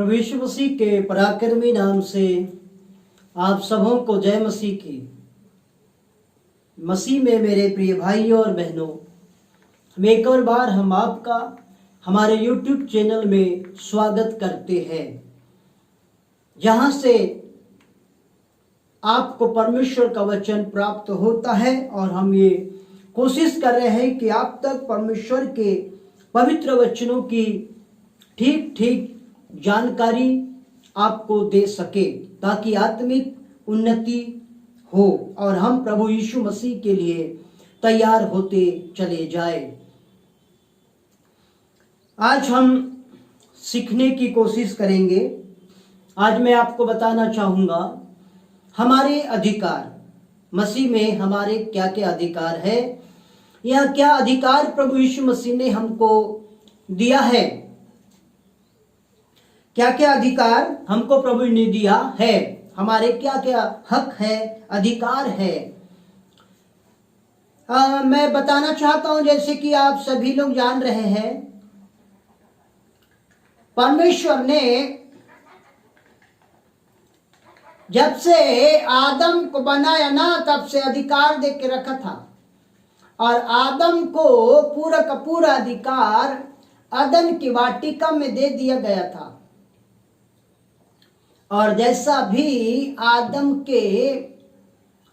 प्रभु यीशु मसीह के पराक्रमी नाम से आप सबों को जय मसीह की। मसीह में मेरे प्रिय भाइयों और बहनों, एक और बार हम आपका हमारे YouTube चैनल में स्वागत करते हैं, जहां से आपको परमेश्वर का वचन प्राप्त होता है और हम ये कोशिश कर रहे हैं कि आप तक परमेश्वर के पवित्र वचनों की ठीक ठीक जानकारी आपको दे सके, ताकि आत्मिक उन्नति हो और हम प्रभु यीशु मसीह के लिए तैयार होते चले जाए। आज हम सीखने की कोशिश करेंगे। आज मैं आपको बताना चाहूँगा हमारे अधिकार, मसीह में हमारे क्या क्या अधिकार है, या क्या अधिकार प्रभु यीशु मसीह ने हमको दिया है। क्या क्या अधिकार हमको प्रभु ने दिया है, हमारे क्या क्या हक है, अधिकार है। मैं बताना चाहता हूं, जैसे कि आप सभी लोग जान रहे हैं, परमेश्वर ने जब से आदम को बनाया ना, तब से अधिकार दे के रखा था और आदम को पूरा का पूरा अधिकार अदन की वाटिका में दे दिया गया था। और जैसा भी आदम के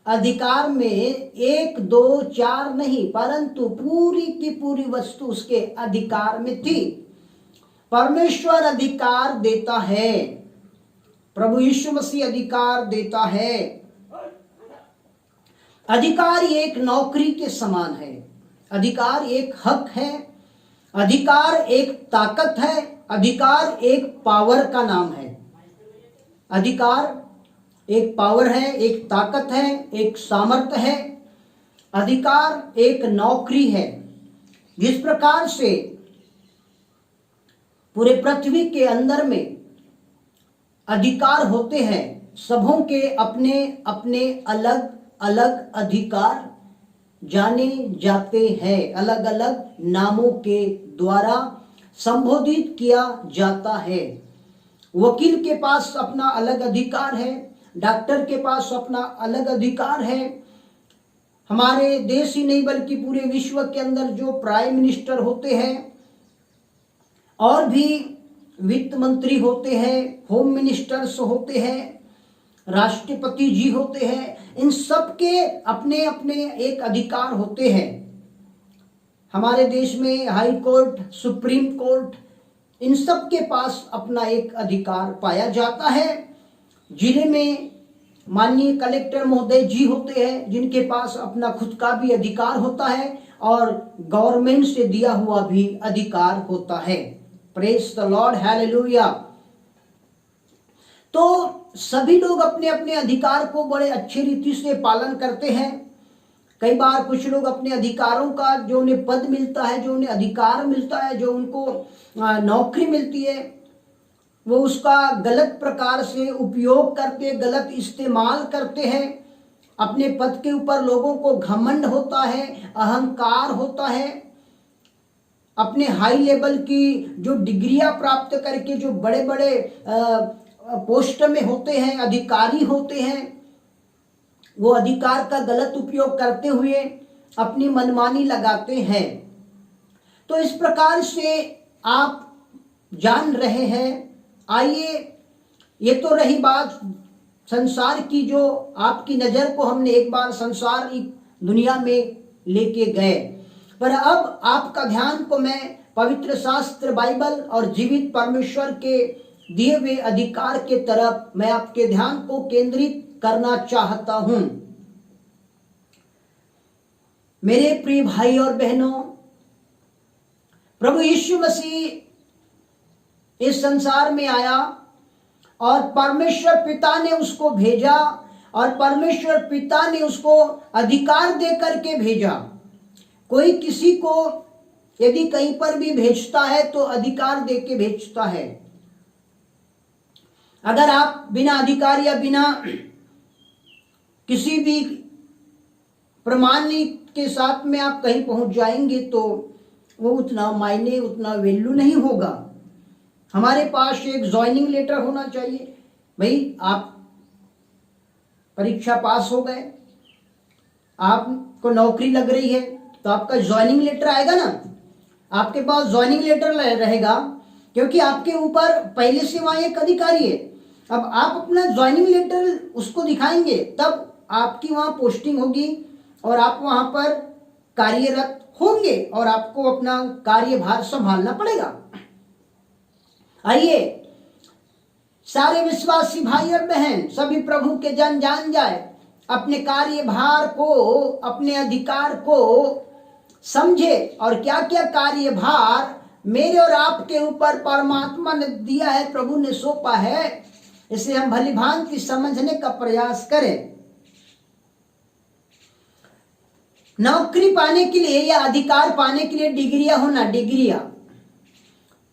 अधिकार में 1, 2, 4 नहीं, परंतु पूरी की पूरी वस्तु उसके अधिकार में थी। परमेश्वर अधिकार देता है, प्रभु यीशु मसीह अधिकार देता है। अधिकार एक नौकरी के समान है, अधिकार एक हक है, अधिकार एक ताकत है, अधिकार एक पावर का नाम है। अधिकार एक पावर है, एक ताकत है, एक सामर्थ्य है। अधिकार एक नौकरी है। जिस प्रकार से पूरे पृथ्वी के अंदर में अधिकार होते हैं, सबों के अपने अपने अलग अलग अधिकार जाने जाते हैं, अलग अलग नामों के द्वारा संबोधित किया जाता है। वकील के पास अपना अलग अधिकार है, डॉक्टर के पास अपना अलग अधिकार है। हमारे देश ही नहीं बल्कि पूरे विश्व के अंदर जो प्राइम मिनिस्टर होते हैं और भी वित्त मंत्री होते हैं, होम मिनिस्टर्स होते हैं, राष्ट्रपति जी होते हैं, इन सब के अपने अपने एक अधिकार होते हैं। हमारे देश में हाई कोर्ट, सुप्रीम कोर्ट, इन सब के पास अपना एक अधिकार पाया जाता है। जिले में माननीय कलेक्टर महोदय जी होते हैं, जिनके पास अपना खुद का भी अधिकार होता है और गवर्नमेंट से दिया हुआ भी अधिकार होता है। Praise the Lord, hallelujah. तो सभी लोग अपने अपने अधिकार को बड़े अच्छी रीति से पालन करते हैं। कई बार कुछ लोग अपने अधिकारों का, जो उन्हें पद मिलता है, जो उन्हें अधिकार मिलता है, जो उनको नौकरी मिलती है, वो उसका गलत प्रकार से उपयोग करते, गलत इस्तेमाल करते हैं। अपने पद के ऊपर लोगों को घमंड होता है, अहंकार होता है। अपने हाई लेवल की जो डिग्रियां प्राप्त करके जो बड़े बड़े पोस्ट में होते हैं, अधिकारी होते हैं, वो अधिकार का गलत उपयोग करते हुए अपनी मनमानी लगाते हैं। तो इस प्रकार से आप जान रहे हैं। आइए, ये तो रही बात संसार की, जो आपकी नजर को हमने एक बार संसार दुनिया में लेके गए, पर अब आपका ध्यान को मैं पवित्र शास्त्र बाइबल और जीवित परमेश्वर के दिए हुए अधिकार के तरफ मैं आपके ध्यान को केंद्रित करना चाहता हूं। मेरे प्रिय भाई और बहनों, प्रभु यीशु मसीह इस संसार में आया और परमेश्वर पिता ने उसको भेजा और परमेश्वर पिता ने उसको अधिकार दे करके भेजा। कोई किसी को यदि कहीं पर भी भेजता है तो अधिकार दे के भेजता है। अगर आप बिना अधिकार या बिना किसी भी प्रमाण के साथ में आप कहीं पहुंच जाएंगे तो वो उतना मायने, उतना वैल्यू नहीं होगा। हमारे पास एक ज्वाइनिंग लेटर होना चाहिए। भाई आप परीक्षा पास हो गए, आपको नौकरी लग रही है, तो आपका ज्वाइनिंग लेटर आएगा ना, आपके पास ज्वाइनिंग लेटर रहेगा, क्योंकि आपके ऊपर पहले से वहां एक अधिकारी है। अब आप अपना ज्वाइनिंग लेटर उसको दिखाएंगे, तब आपकी वहां पोस्टिंग होगी और आप वहां पर कार्यरत होंगे और आपको अपना कार्यभार संभालना पड़ेगा। आइए सारे विश्वासी भाई और बहन, सभी प्रभु के जन जान जाए, अपने कार्यभार को, अपने अधिकार को समझे और क्या क्या कार्यभार मेरे और आपके ऊपर परमात्मा ने दिया है, प्रभु ने सौंपा है, इसे हम भली भांति समझने का प्रयास करें। नौकरी पाने के लिए या अधिकार पाने के लिए डिग्रियां होना, डिग्रियां,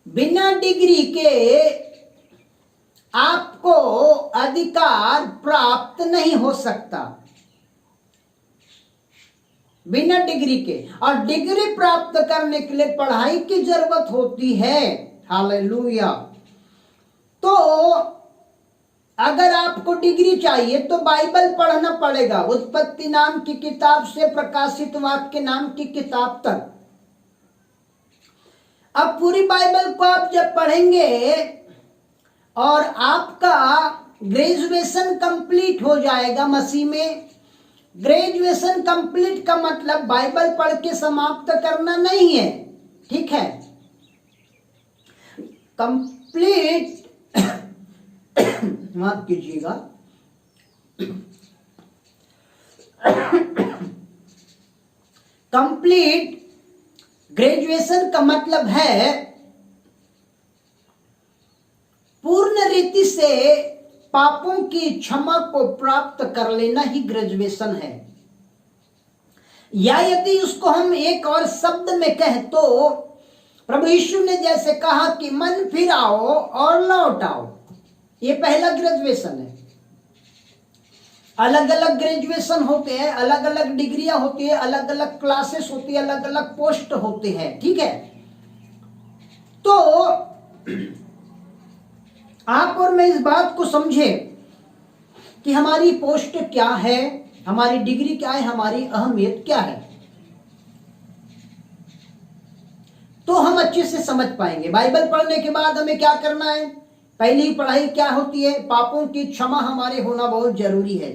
बिना डिग्री के आपको अधिकार प्राप्त नहीं हो सकता, बिना डिग्री के। और डिग्री प्राप्त करने के लिए पढ़ाई की जरूरत होती है। हालेलुया। तो अगर आपको डिग्री चाहिए तो बाइबल पढ़ना पड़ेगा, उत्पत्ति नाम की किताब से प्रकाशित वाक्य नाम की किताब तक। अब पूरी बाइबल को आप जब पढ़ेंगे और आपका ग्रेजुएशन कंप्लीट हो जाएगा मसीह में। ग्रेजुएशन कंप्लीट का मतलब बाइबल पढ़ के समाप्त करना नहीं है, ठीक है। कंप्लीट माफ कीजिएगा, कंप्लीट ग्रेजुएशन का मतलब है पूर्ण रीति से पापों की क्षमा को प्राप्त कर लेना ही ग्रेजुएशन है। या यदि उसको हम एक और शब्द में कहें तो प्रभु यीशु ने जैसे कहा कि मन फिराओ और लौट आओ, ये पहला ग्रेजुएशन है। अलग अलग ग्रेजुएशन होते हैं, अलग अलग डिग्रियां होती है, अलग अलग क्लासेस होती है, अलग अलग पोस्ट होते हैं, ठीक है। तो आप और मैं इस बात को समझे कि हमारी पोस्ट क्या है, हमारी डिग्री क्या है, हमारी अहमियत क्या है, तो हम अच्छे से समझ पाएंगे। बाइबल पढ़ने के बाद हमें क्या करना है? पहली पढ़ाई क्या होती है? पापों की क्षमा हमारे होना बहुत जरूरी है।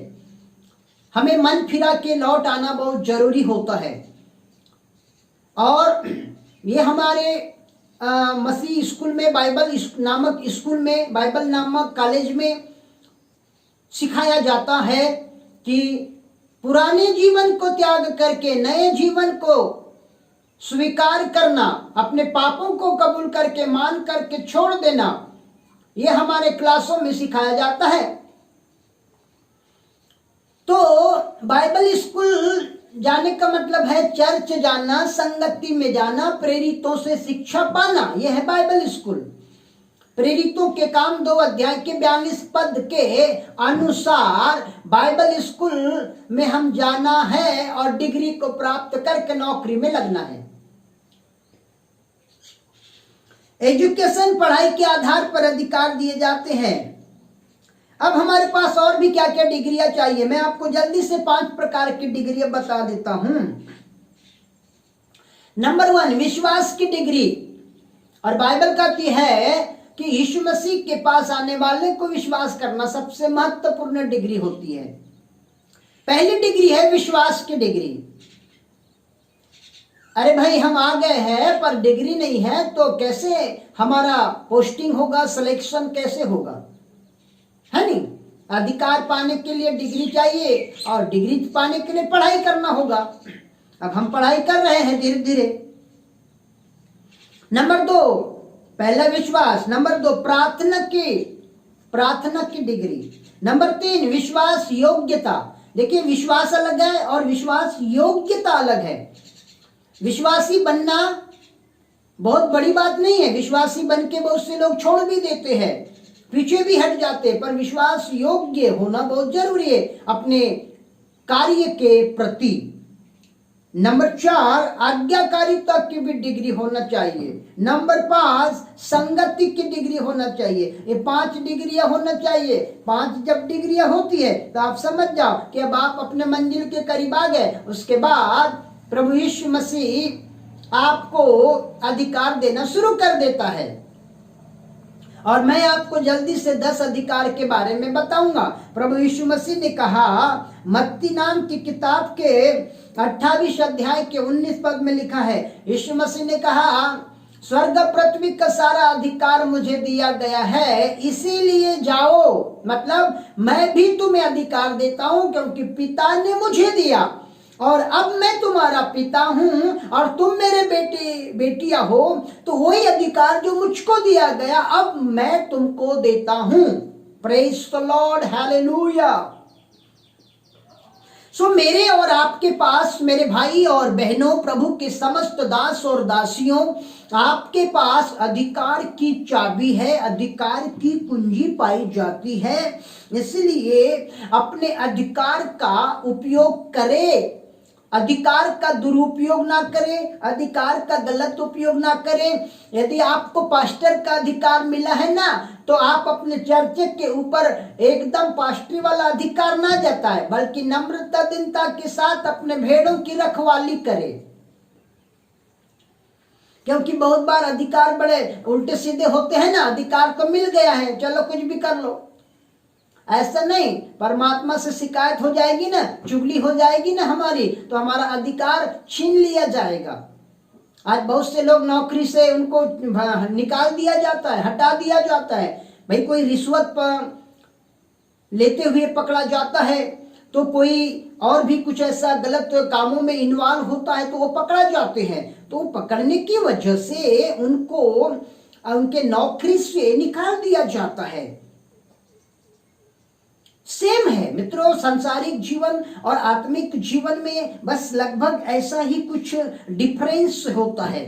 हमें मन फिरा के लौट आना बहुत जरूरी होता है। और ये हमारे मसीह स्कूल में, बाइबल नामक स्कूल में, बाइबल नामक कॉलेज में सिखाया जाता है कि पुराने जीवन को त्याग करके नए जीवन को स्वीकार करना, अपने पापों को कबूल करके मान करके छोड़ देना, ये हमारे क्लासों में सिखाया जाता है। तो बाइबल स्कूल जाने का मतलब है चर्च जाना, संगति में जाना, प्रेरितों से शिक्षा पाना, यह है बाइबल स्कूल। प्रेरितों के काम 2 अध्याय के 42 पद के अनुसार बाइबल स्कूल में हम जाना है और डिग्री को प्राप्त करके नौकरी में लगना है। एजुकेशन, पढ़ाई के आधार पर अधिकार दिए जाते हैं। अब हमारे पास और भी क्या क्या डिग्रियां चाहिए, मैं आपको जल्दी से 5 प्रकार की डिग्रियां बता देता हूं। नंबर 1, विश्वास की डिग्री। और बाइबल कहती है कि यीशु मसीह के पास आने वाले को विश्वास करना सबसे महत्वपूर्ण डिग्री होती है। पहली डिग्री है विश्वास की डिग्री। अरे भाई, हम आ गए हैं पर डिग्री नहीं है तो कैसे हमारा पोस्टिंग होगा, सिलेक्शन कैसे होगा, है नहीं। अधिकार पाने के लिए डिग्री चाहिए और डिग्री पाने के लिए पढ़ाई करना होगा। अब हम पढ़ाई कर रहे हैं धीरे धीरे। नंबर 2, पहला विश्वास। नंबर 2, प्रार्थना की डिग्री। नंबर 3, विश्वास योग्यता। देखिए, विश्वास अलग है और विश्वास योग्यता अलग है। विश्वासी बनना बहुत बड़ी बात नहीं है। विश्वासी बन के बहुत से लोग छोड़ भी देते हैं, पीछे भी हट जाते, पर विश्वास योग्य होना बहुत जरूरी है अपने कार्य के प्रति। नंबर 4, आज्ञाकारिता की भी डिग्री होना चाहिए। नंबर 5, संगति की डिग्री होना चाहिए। ये 5 डिग्रियां होना चाहिए। 5 जब डिग्रियां होती है तो आप समझ जाओ कि अब आप अपने मंजिल के करीब आ गए। उसके बाद प्रभु यीशु मसीह आपको अधिकार देना शुरू कर देता है। और मैं आपको जल्दी से 10 अधिकार के बारे में बताऊंगा। प्रभु यीशु मसीह ने कहा, मत्ती नाम की किताब के 28 अध्याय के 19 पद में लिखा है, यीशु मसीह ने कहा, स्वर्ग पृथ्वी का सारा अधिकार मुझे दिया गया है, इसीलिए जाओ। मतलब मैं भी तुम्हें अधिकार देता हूं क्योंकि पिता ने मुझे दिया, और अब मैं तुम्हारा पिता हूं और तुम मेरे बेटे बेटियां हो, तो वही अधिकार जो मुझको दिया गया अब मैं तुमको देता हूं। Praise the Lord, hallelujah. So मेरे और आपके पास, मेरे भाई और बहनों, प्रभु के समस्त दास और दासियों, आपके पास अधिकार की चाबी है, अधिकार की कुंजी पाई जाती है। इसलिए अपने अधिकार का उपयोग करें, अधिकार का दुरुपयोग ना करें, अधिकार का गलत उपयोग ना करें। यदि आपको पास्टर का अधिकार मिला है ना, तो आप अपने चर्च के ऊपर एकदम पास्टरी वाला अधिकार ना जताए, बल्कि नम्रता दीनता के साथ अपने भेड़ों की रखवाली करें। क्योंकि बहुत बार अधिकार बड़े उल्टे सीधे होते हैं ना, अधिकार तो मिल गया है, चलो कुछ भी कर लो। ऐसा नहीं, परमात्मा से शिकायत हो जाएगी ना, चुगली हो जाएगी ना हमारी, तो हमारा अधिकार छीन लिया जाएगा। आज बहुत से लोग नौकरी से उनको निकाल दिया जाता है, हटा दिया जाता है। भाई कोई रिश्वत लेते हुए पकड़ा जाता है, तो कोई और भी कुछ ऐसा गलत कामों में इन्वॉल्व होता है तो वो पकड़ा जाते हैं। तो पकड़ने की वजह से उनको उनके नौकरी से निकाल दिया जाता है। सेम है मित्रों, सांसारिक जीवन और आत्मिक जीवन में बस लगभग ऐसा ही कुछ डिफरेंस होता है।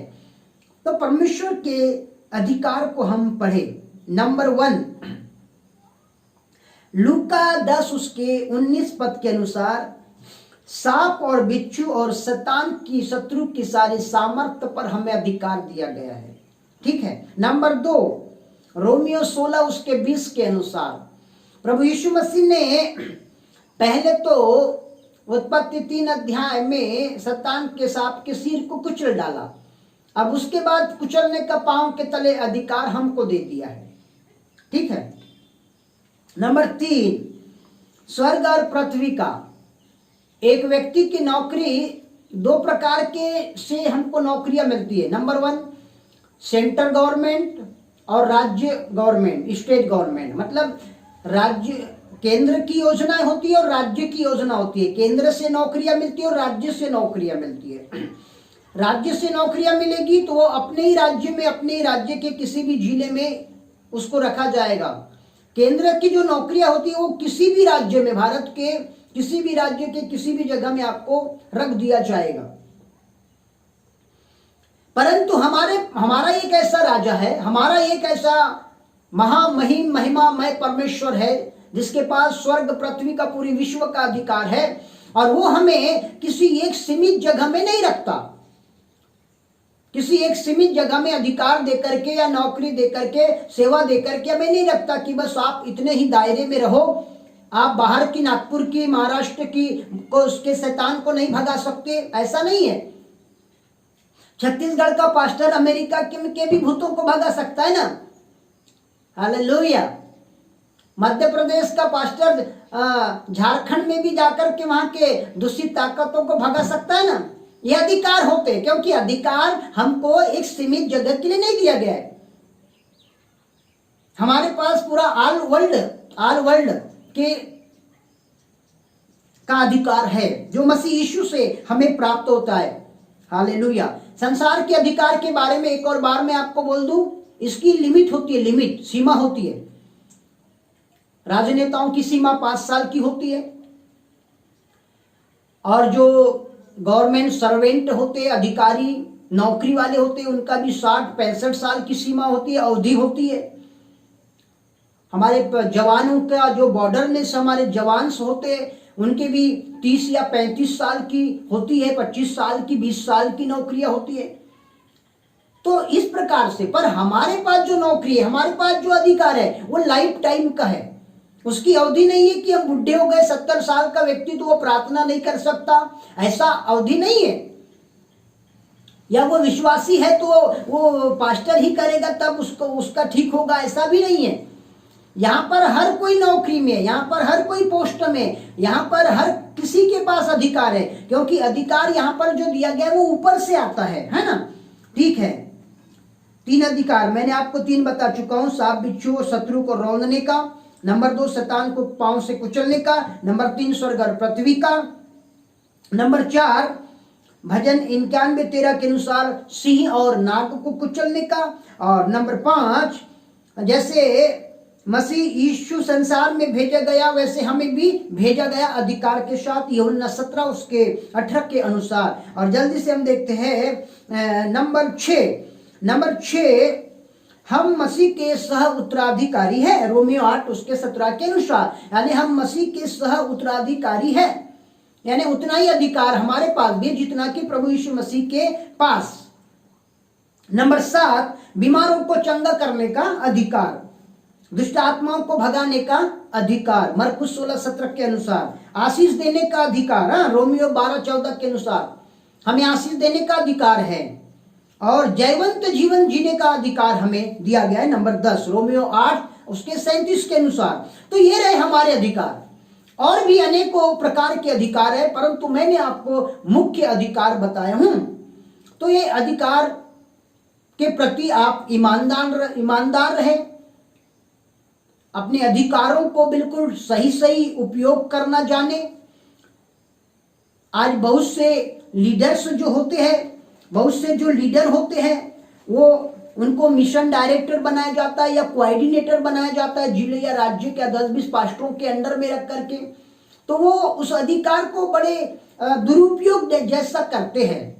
तो परमेश्वर के अधिकार को हम पढ़े। नंबर 1, लूका 10 उसके 19 पद के अनुसार, सांप और बिच्छू और शैतान की, शत्रु की सारी सामर्थ्य पर हमें अधिकार दिया गया है। ठीक है। नंबर 2, रोमियो 16 उसके 20 के अनुसार, प्रभु यीशु मसीह ने पहले तो उत्पत्ति 3 अध्याय में शैतान के, सांप के सिर को कुचल डाला। अब उसके बाद कुचलने का पांव के तले अधिकार हमको दे दिया है। ठीक है। नंबर 3, स्वर्ग और पृथ्वी का, एक व्यक्ति की नौकरी 2 प्रकार के से हमको नौकरियां मिलती है। नंबर 1, सेंट्रल गवर्नमेंट और राज्य गवर्नमेंट, स्टेट गवर्नमेंट। मतलब राज्य, केंद्र की योजनाएं होती है और राज्य की योजना होती है। केंद्र से नौकरियां मिलती है और राज्य से नौकरियां मिलती है। राज्य से नौकरियां मिलेगी तो वो अपने ही राज्य में, अपने ही राज्य के किसी भी जिले में उसको रखा जाएगा। केंद्र की जो नौकरियां होती है वो किसी भी राज्य में, भारत के किसी भी राज्य के किसी भी जगह में आपको रख दिया जाएगा। परंतु हमारा एक ऐसा राजा है, हमारा एक ऐसा महामहिम महिमामय परमेश्वर है जिसके पास स्वर्ग पृथ्वी का, पूरी विश्व का अधिकार है, और वो हमें किसी एक सीमित जगह में नहीं रखता। किसी एक सीमित जगह में अधिकार देकर के या नौकरी देकर के, सेवा देकर के हमें नहीं रखता कि बस आप इतने ही दायरे में रहो, आप बाहर की, नागपुर की, महाराष्ट्र की को, उसके शैतान को नहीं भगा सकते। ऐसा नहीं है। छत्तीसगढ़ का पास्टर अमेरिका के भी भूतों को भगा सकता है ना, हालेलुया। मध्य प्रदेश का पास्टर झारखंड में भी जाकर के वहां के दूषित ताकतों को भगा सकता है ना। ये अधिकार होते हैं, क्योंकि अधिकार हमको एक सीमित जगह के लिए नहीं दिया गया है। हमारे पास पूरा ऑल वर्ल्ड के का अधिकार है, जो मसीह यीशु से हमें प्राप्त होता है। हालेलुया। संसार के अधिकार के बारे में एक और बार मैं आपको बोल दूं, इसकी लिमिट होती है, लिमिट, सीमा होती है। राजनेताओं की सीमा 5 साल की होती है, और जो गवर्नमेंट सर्वेंट होते, अधिकारी, नौकरी वाले होते, उनका भी 60-65 साल की सीमा होती है, अवधि होती है। हमारे जवानों का जो बॉर्डर में से हमारे जवान होते, उनके भी 30 या 35 साल की होती है, 25 साल की, 20 साल की नौकरियां होती है। तो इस प्रकार से, पर हमारे पास जो नौकरी है, हमारे पास जो अधिकार है, वो लाइफ टाइम का है। उसकी अवधि नहीं है कि हम बुढ़े हो गए, 70 साल का व्यक्ति तो वो प्रार्थना नहीं कर सकता, ऐसा अवधि नहीं है। या वो विश्वासी है तो वो पास्टर ही करेगा तब उसको उसका ठीक होगा, ऐसा भी नहीं है। यहाँ पर हर कोई नौकरी में, यहाँ पर हर कोई पोस्ट में, यहाँ पर हर किसी के पास अधिकार है, क्योंकि अधिकार यहाँ पर जो दिया गया है वो ऊपर से आता है ना। ठीक है, 3 अधिकार मैंने आपको 3 बता चुका हूं। सांप बिच्छू और शत्रु को रौंदने का, नंबर 2 शैतान को पांव से कुचलने का, नंबर 3 स्वर्ग और पृथ्वी का, नंबर 4 भजन 91:13 के अनुसार सिंह और नाग को कुचलने का, और नंबर 5 जैसे मसीह यीशु संसार में भेजा गया वैसे हमें भी भेजा गया अधिकार के साथ, यूहन्ना 17 उसके 18 के अनुसार। और जल्दी से हम देखते हैं नंबर 6 हम मसीह के सह उत्तराधिकारी है, रोमियो 8 उसके 17 के अनुसार। यानी हम मसीह के सह उत्तराधिकारी है, यानी उतना ही अधिकार हमारे पास भी जितना कि प्रभु यीशु मसीह के पास। नंबर 7 बीमारों को चंगा करने का अधिकार, दुष्ट आत्माओं को भगाने का अधिकार, मरकुस 16:17 के अनुसार। आशीष देने का अधिकार, रोमियो 12:14 के अनुसार हमें आशीष देने का अधिकार है। और जयवंत जीवन जीने का अधिकार हमें दिया गया है, नंबर 10 रोमियो 8 उसके 37 के अनुसार। तो ये रहे हमारे अधिकार। और भी अनेकों प्रकार के अधिकार है, परंतु मैंने आपको मुख्य अधिकार बताया हूं। तो ये अधिकार के प्रति आप ईमानदार रहें, अपने अधिकारों को बिल्कुल सही उपयोग करना जाने। आज बहुत से लीडर्स जो होते हैं, बहुत से जो लीडर होते हैं, वो उनको मिशन डायरेक्टर बनाया जाता है या कोऑर्डिनेटर बनाया जाता है जिले या राज्य के 10-20 पास्टरों के अंडर में रख करके। तो वो उस अधिकार को बड़े दुरुपयोग जैसा करते हैं।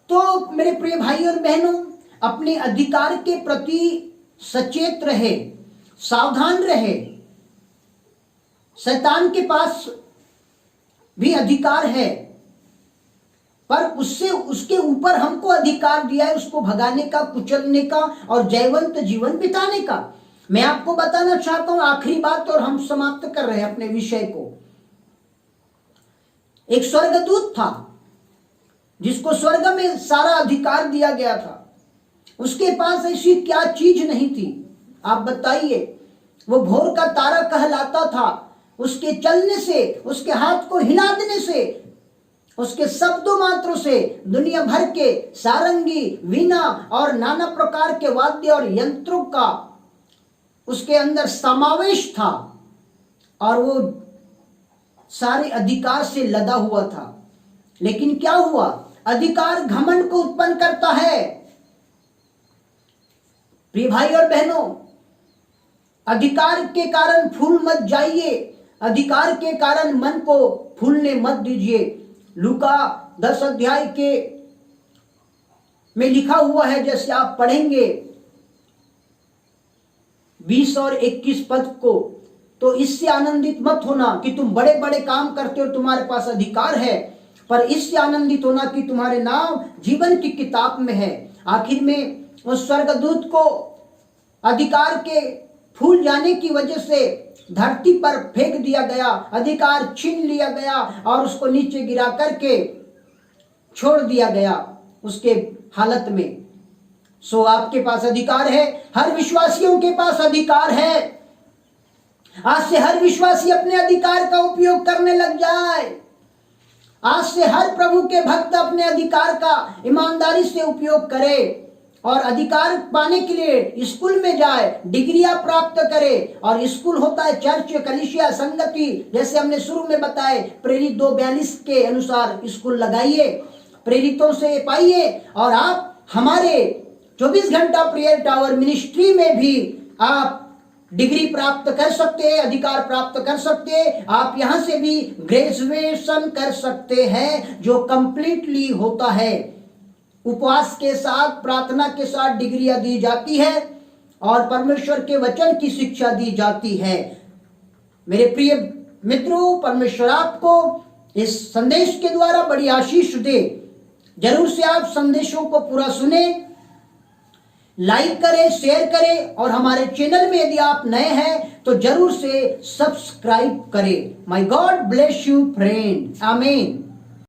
तो मेरे प्रिय भाई और बहनों, अपने अधिकार के प्रति सचेत रहे, सावधान रहे। शैतान के पास भी अधिकार है, पर उसके ऊपर हमको अधिकार दिया है उसको भगाने का, कुचलने का और जयवंत जीवन बिताने का। मैं आपको बताना चाहता हूं आखिरी बात, और हम समाप्त कर रहे हैं अपने विषय को। एक स्वर्गदूत था जिसको स्वर्ग में सारा अधिकार दिया गया था। उसके पास ऐसी क्या चीज नहीं थी, आप बताइए। वो भोर का तारा कहलाता था। उसके चलने से, उसके हाथ को हिला देने से, उसके शब्दों मात्रों से दुनिया भर के सारंगी, वीणा और नाना प्रकार के वाद्य और यंत्रों का उसके अंदर समावेश था, और वो सारे अधिकार से लदा हुआ था। लेकिन क्या हुआ? अधिकार घमंड को उत्पन्न करता है। प्रिय भाई और बहनों, अधिकार के कारण फूल मत जाइए, अधिकार के कारण मन को फूलने मत दीजिए। लूका 10 अध्याय के में लिखा हुआ है, जैसे आप पढ़ेंगे 20 और 21 पद को, तो इससे आनंदित मत होना कि तुम बड़े बड़े काम करते हो, तुम्हारे पास अधिकार है, पर इससे आनंदित होना कि तुम्हारे नाम जीवन की किताब में है। आखिर में उस स्वर्गदूत को अधिकार के फूल जाने की वजह से धरती पर फेंक दिया गया, अधिकार छीन लिया गया और उसको नीचे गिरा करके छोड़ दिया गया उसके हालत में। सो आपके पास अधिकार है, हर विश्वासियों के पास अधिकार है। आज से हर विश्वासी अपने अधिकार का उपयोग करने लग जाए। आज से हर प्रभु के भक्त अपने अधिकार का ईमानदारी से उपयोग करे और अधिकार पाने के लिए स्कूल में जाए, डिग्रियां प्राप्त करे। और स्कूल होता है चर्च, कलीसिया, संगति, जैसे हमने शुरू में बताए। प्रेरित 2:42 के अनुसार स्कूल लगाइए, प्रेरितों से पाइए, और आप हमारे 24 घंटा प्रेयर टावर मिनिस्ट्री में भी आप डिग्री प्राप्त कर सकते हैं, अधिकार प्राप्त कर सकते हैं। आप यहां से भी ग्रेजुएशन कर सकते हैं, जो कंप्लीटली होता है। उपवास के साथ, प्रार्थना के साथ डिग्रियां दी जाती है और परमेश्वर के वचन की शिक्षा दी जाती है। मेरे प्रिय मित्रों, परमेश्वर आपको इस संदेश के द्वारा बड़ी आशीष दे। जरूर से आप संदेशों को पूरा सुने, लाइक करें, शेयर करें, और हमारे चैनल में यदि आप नए हैं तो जरूर से सब्सक्राइब करें। My God bless you friend. आमीन।